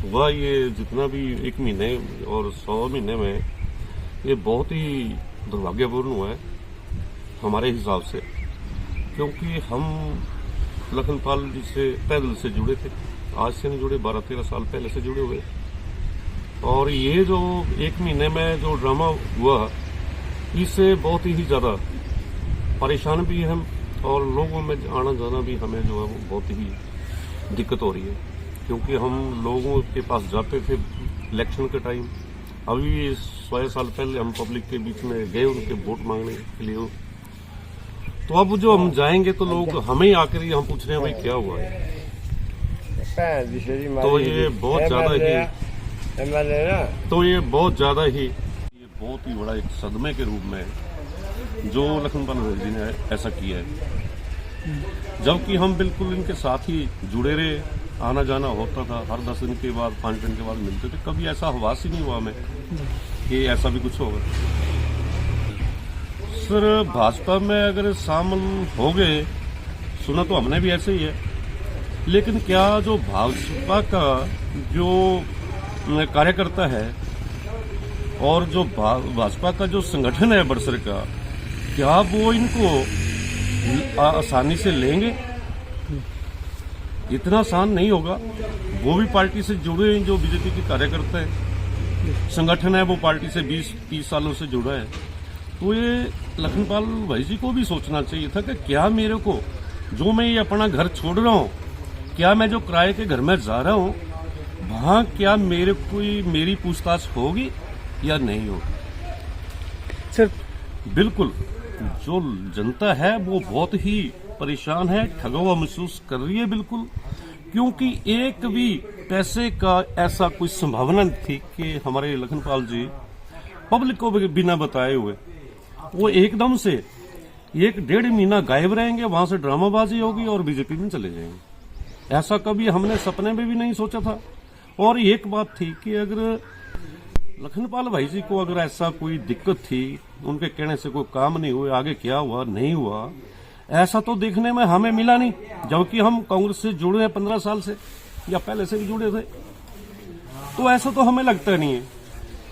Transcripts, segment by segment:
हुआ ये जितना भी 1 महीने और 100 महीने में, ये बहुत ही दुर्भाग्यपूर्ण हुआ है हमारे हिसाब से, क्योंकि हम लखनपाल जी से तहे दिल से जुड़े थे। आज से नहीं जुड़े, 12-13 साल पहले से जुड़े हुए। और ये जो 1 महीने में जो ड्रामा हुआ, इससे बहुत ही ज़्यादा परेशान भी हम, और लोगों में आना जाना भी हमें जो है वो बहुत ही दिक्कत हो रही है, क्योंकि हम लोगों के पास जाते थे इलेक्शन के टाइम। अभी 100 साल पहले हम पब्लिक के बीच में गए उनके वोट मांगने के लिए, तो अब जो हम जाएंगे तो लोग हमें ही आकर हम पूछ रहे हैं भाई क्या हुआ है। तो ये बहुत ज़्यादा ही ये बहुत ही बड़ा एक सदमे के रूप में जो लखनपाल जी ने ऐसा किया है, जबकि हम बिल्कुल इनके साथ ही जुड़े रहे, आना जाना होता था, हर 10 दिन के बाद 5 दिन के बाद मिलते थे। कभी ऐसा हवास ही नहीं हुआ हमें कि ऐसा भी कुछ होगा। सर भाजपा में अगर शामिल हो गए, सुना तो हमने भी ऐसे ही है, लेकिन क्या जो भाजपा का जो कार्यकर्ता है और जो भाजपा का जो संगठन है बरसर का, क्या वो इनको आसानी से लेंगे? इतना आसान नहीं होगा। वो भी पार्टी से जुड़े हैं, जो बीजेपी के कार्यकर्ता है, संगठन है वो पार्टी से 20-30 सालों से जुड़ा है। तो ये लखनपाल भाई जी को भी सोचना चाहिए था कि क्या मेरे को, जो मैं ये अपना घर छोड़ रहा हूँ, क्या मैं जो किराए के घर में जा रहा हूँ, वहाँ क्या मेरी पूछताछ होगी या नहीं होगी? सर बिल्कुल, जो जनता है वो बहुत ही परेशान है, ठगा हुआ महसूस कर रही है बिल्कुल, क्योंकि एक भी पैसे का ऐसा कोई संभावना थी कि हमारे लखनपाल जी पब्लिक को बिना बताए हुए वो एकदम से 1-1.5 महीना गायब रहेंगे, वहां से ड्रामाबाजी होगी और बीजेपी में चले जाएंगे। ऐसा कभी हमने सपने में भी नहीं सोचा था। और एक बात थी कि अगर लखनपाल भाई जी को अगर ऐसा कोई दिक्कत थी, उनके कहने से कोई काम नहीं हुए, आगे क्या हुआ नहीं हुआ, ऐसा तो देखने में हमें मिला नहीं, जबकि हम कांग्रेस से जुड़े हैं 15 साल से, या पहले से भी जुड़े थे। तो ऐसा तो हमें लगता नहीं है।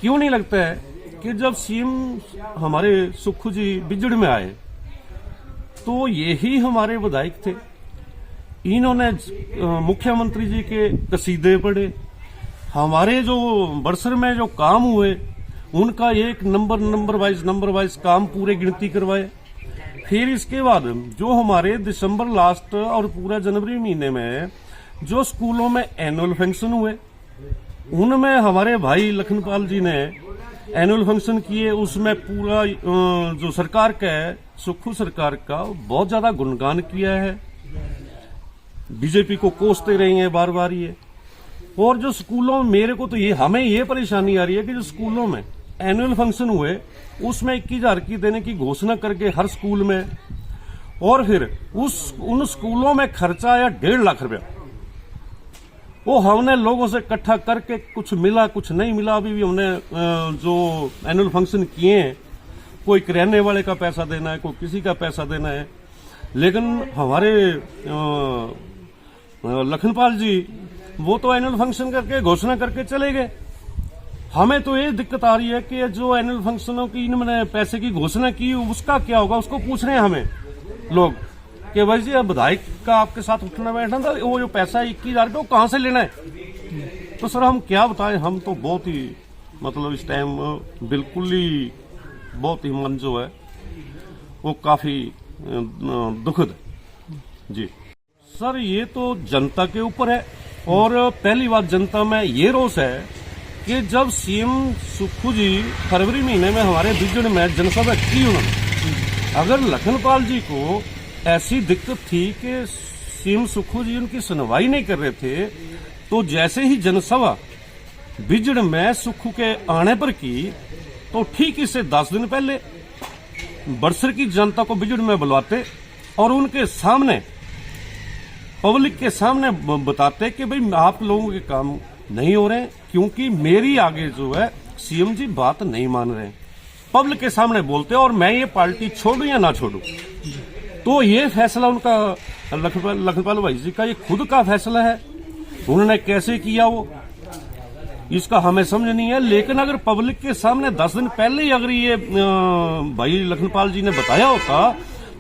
क्यों नहीं लगता है कि जब सीएम हमारे सुक्खू जी बिजड़ में आए तो यही हमारे विधायक थे, इन्होंने मुख्यमंत्री जी के कसीदे पढ़े, हमारे जो बरसर में जो काम हुए उनका एक नंबर वाइज काम पूरे गिनती करवाए। फिर इसके बाद जो हमारे दिसंबर लास्ट और पूरा जनवरी महीने में जो स्कूलों में एनुअल फंक्शन हुए, उनमें हमारे भाई लखनपाल जी ने एनुअल फंक्शन किए। उसमें पूरा जो सरकार का है, सुक्खू सरकार का, बहुत ज्यादा गुणगान किया है, बीजेपी को कोसते रहे हैं बार बार ये। और जो स्कूलों में मेरे को तो हमें ये परेशानी आ रही है कि जो स्कूलों में एनुअल फंक्शन हुए उसमें 21,000 की देने की घोषणा करके हर स्कूल में, और फिर उन स्कूलों में खर्चा आया 1.5 लाख रुपया। वो हमने लोगों से इकट्ठा करके कुछ मिला कुछ नहीं मिला। अभी भी हमने जो एनुअल फंक्शन किए हैं, कोई किराने वाले का पैसा देना है, कोई किसी का पैसा देना है, लेकिन हमारे लखनपाल जी वो तो एनुअल फंक्शन करके घोषणा करके चले गए। हमें तो ये दिक्कत आ रही है कि जो एनुअल फंक्शनों की इन्होंने पैसे की घोषणा की उसका क्या होगा, उसको पूछ रहे हैं हमें लोग कि भाई जी अब विधायक का आपके साथ उठना बैठना था, वो जो पैसा 21,000 रुपये वो कहां से लेना है? तो सर हम क्या बताएं, हम तो बहुत ही मतलब इस टाइम बिल्कुल ही बहुत ही मन जो है वो काफी दुखद। जी सर ये तो जनता के ऊपर है, और पहली बात जनता में ये रोष है कि जब सीएम सुक्खू जी फरवरी महीने में हमारे बिजड़ में जनसभा की उन्होंने, अगर लखनपाल जी को ऐसी दिक्कत थी कि सीएम सुक्खू जी उनकी सुनवाई नहीं कर रहे थे, तो जैसे ही जनसभा बिजड़ में सुक्खू के आने पर की, तो ठीक इससे 10 दिन पहले बरसर की जनता को बिजड़ में बुलवाते और उनके सामने पब्लिक के सामने बताते कि भाई आप लोगों के काम नहीं हो रहे, क्योंकि मेरी आगे जो है सीएम जी बात नहीं मान रहे। पब्लिक के सामने बोलते और मैं ये पार्टी छोड़ू या ना छोड़ू। तो ये फैसला उनका लखनपाल भाई जी का ये खुद का फैसला है, उन्होंने कैसे किया वो इसका हमें समझ नहीं है। लेकिन अगर पब्लिक के सामने 10 दिन पहले ही अगर ये भाई लखनपाल जी ने बताया होता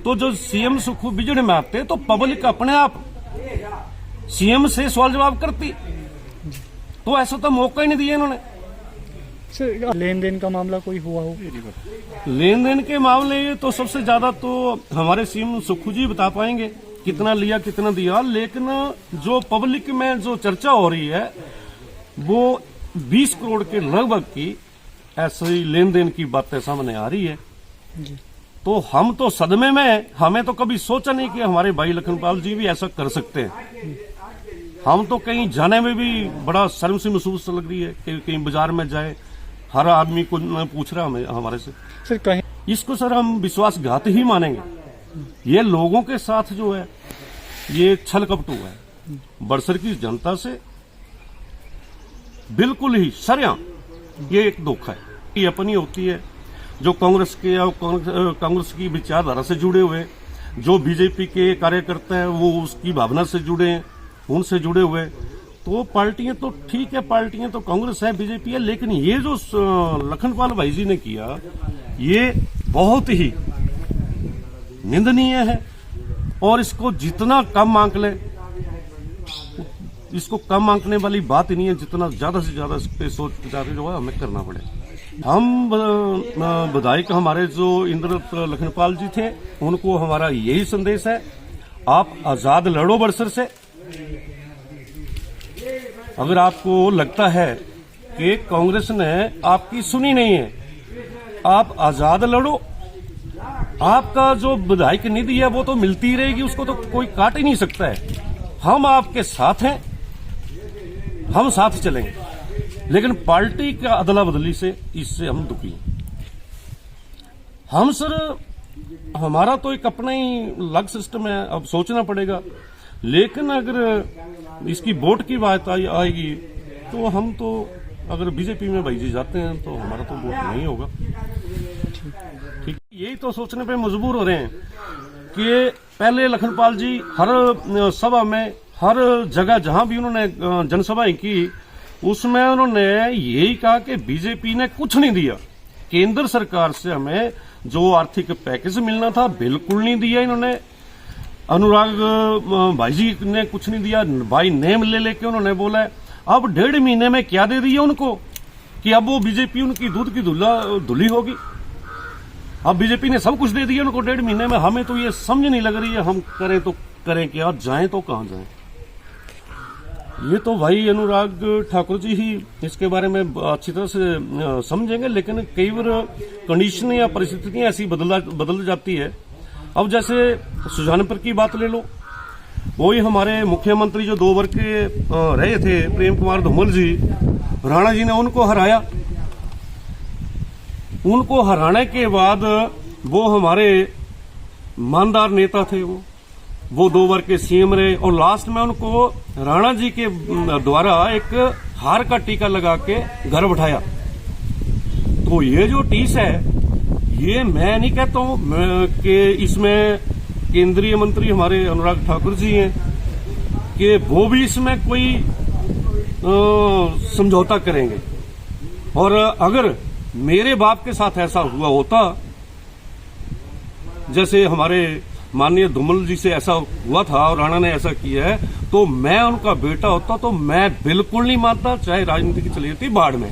तो जो सीएम सुखू बिजड़ में आते तो पब्लिक अपने आप सीएम से सवाल जवाब करती। तो ऐसा तो मौका ही नहीं दिया इन्होंने। सर, लेन देन का मामला कोई हुआ हो? लेन देन के मामले तो सबसे ज्यादा तो हमारे सीएम सुखू जी बता पाएंगे कितना लिया कितना दिया। लेकिन जो पब्लिक में जो चर्चा हो रही है वो 20 करोड़ के लगभग की ऐसी लेन देन की बातें सामने आ रही है। तो हम तो सदमे में, हमें तो कभी सोचा नहीं कि हमारे भाई लखनपाल जी भी ऐसा कर सकते हैं। हम तो कहीं जाने में भी बड़ा शर्म सी महसूस लग रही है कि कहीं बाजार में जाए हर आदमी को पूछ रहा है हमारे से। सर कहीं इसको सर हम विश्वासघात ही मानेंगे। ये लोगों के साथ जो है ये छल कपट हुआ है। बरसर की जनता से बिल्कुल ही सरेआम ये एक धोखा है। ये अपनी होती है जो कांग्रेस के या कांग्रेस की विचारधारा से जुड़े हुए, जो बीजेपी के कार्यकर्ता हैं वो उसकी भावना से जुड़े हैं, उनसे जुड़े हुए। तो पार्टियां तो ठीक है, पार्टियां तो कांग्रेस है, बीजेपी है, लेकिन ये जो लखनपाल भाई जी ने किया ये बहुत ही निंदनीय है। और इसको जितना कम आंक ले, इसको कम आंकने वाली बात ही नहीं है, जितना ज्यादा से ज्यादा इस पे सोच विचार जो है हमें करना पड़े। हम विधायक हमारे जो इंद्रदत्त लखनपाल जी थे उनको हमारा यही संदेश है, आप आजाद लड़ो बरसर से। अगर आपको लगता है कि कांग्रेस ने आपकी सुनी नहीं है, आप आजाद लड़ो। आपका जो विधायक निधि है वो तो मिलती रहेगी, उसको तो कोई काट ही नहीं सकता है। हम आपके साथ हैं, हम साथ चलेंगे। लेकिन पार्टी का अदला बदली से इससे हम दुखी हैं। हम सर हमारा तो एक अपना ही अलग सिस्टम है, अब सोचना पड़ेगा। लेकिन अगर इसकी वोट की बात आएगी तो हम तो अगर बीजेपी में भाई जी जाते हैं तो हमारा तो वोट नहीं होगा। ठीक, यही तो सोचने पे मजबूर हो रहे हैं कि पहले लखनपाल जी हर सभा में, हर जगह जहां भी उन्होंने जनसभाएं की उसमें उन्होंने यही कहा कि बीजेपी ने कुछ नहीं दिया। केंद्र सरकार से हमें जो आर्थिक पैकेज मिलना था बिल्कुल नहीं दिया इन्होंने। अनुराग भाई जी ने कुछ नहीं दिया, भाई नेम ले लेके उन्होंने बोला है। अब 1.5 महीने में क्या दे दिया उनको कि अब वो बीजेपी उनकी दूध की धुली होगी। अब बीजेपी ने सब कुछ दे दिया उनको 1.5 महीने में। हमें तो ये समझ नहीं लग रही है, हम करें तो करें क्या, जाएं तो कहां जाएं। ये तो भाई अनुराग ठाकुर जी ही इसके बारे में अच्छी तरह से समझेंगे। लेकिन कई बार कंडीशन या परिस्थितियां ऐसी बदल जाती है। अब जैसे सुजानपुर की बात ले लो, वही हमारे मुख्यमंत्री जो 2 वर्ष के रहे थे प्रेम कुमार धूमल जी, राणा जी ने उनको हराया। उनको हराने के बाद वो हमारे ईमानदार नेता थे, वो 2 बार के सीएम रहे और लास्ट में उनको राणा जी के द्वारा एक हार का टीका लगा के घर बैठाया। तो ये जो टीस है, ये मैं नहीं कहता हूं कि इसमें केंद्रीय मंत्री हमारे अनुराग ठाकुर जी हैं कि वो भी इसमें कोई समझौता करेंगे। और अगर मेरे बाप के साथ ऐसा हुआ होता, जैसे हमारे माननीय धूमल जी से ऐसा हुआ था और राणा ने ऐसा किया है, तो मैं उनका बेटा होता तो मैं बिल्कुल नहीं मानता, चाहे राजनीति की चली जाती बाढ़ में।